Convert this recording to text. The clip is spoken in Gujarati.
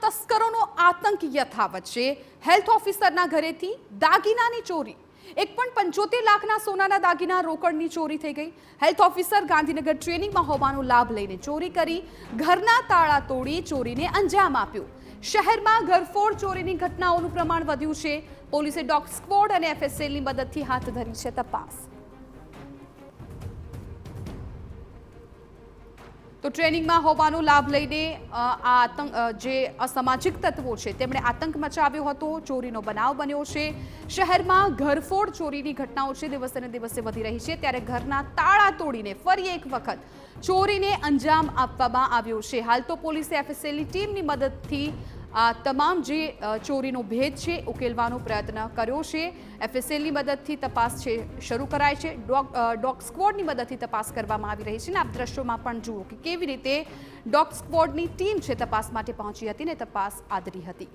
તસ્કરોનો આતંક યથાવત છે। હેલ્થ ઓફિસરના ઘરેથી દાગીનાની ચોરી, 1.75 લાખના સોનાના દાગીના રોકડની ચોરી થઈ ગઈ। હેલ્થ ઓફિસર ગાંધીનગર ટ્રેનિંગમાં હોવાનો લાભ લઈને ચોરી કરી ઘરના તાળા તોડી ચોરીને અંજામ આપ્યો। શહેરમાં ઘરફોડ ચોરીની ઘટનાઓનું પ્રમાણ વધ્યું છે। પોલીસે ડોગ સ્ક્વોડ અને એફએસએલની મદદથી હાથ ધરી છે તપાસ। તો ટ્રેનિંગમાં હોવાનો લાભ લઈને જે અસામાજિક તત્વો છે તેમણે આતંક મચાવ્યો હતો। ચોરીનો બનાવ બન્યો છે। શહેરમાં ઘરફોડ ચોરીની ઘટનાઓ છે દિવસે ને દિવસે વધી રહી છે, ત્યારે ઘરના તાળા તોડીને ફરી એક વખત ચોરીને અંજામ આપવામાં આવ્યો છે। હાલ તો પોલીસે એફએસએલની ટીમની મદદથી તમામ જે ચોરીનો ભેદ છે ઉકેલવાનો પ્રયત્ન કર્યો છે। એફએસએલની મદદથી તપાસ છે શરૂ કરાઈ છે। ડોગ સ્ક્વોડની મદદથી તપાસ કરવામાં આવી રહી છે અને આપ દ્રશ્યોમાં પણ જુઓ કે કેવી રીતે ડોગ સ્ક્વોડની ટીમ છે તપાસ માટે પહોંચી હતી અને તપાસ આદરી હતી।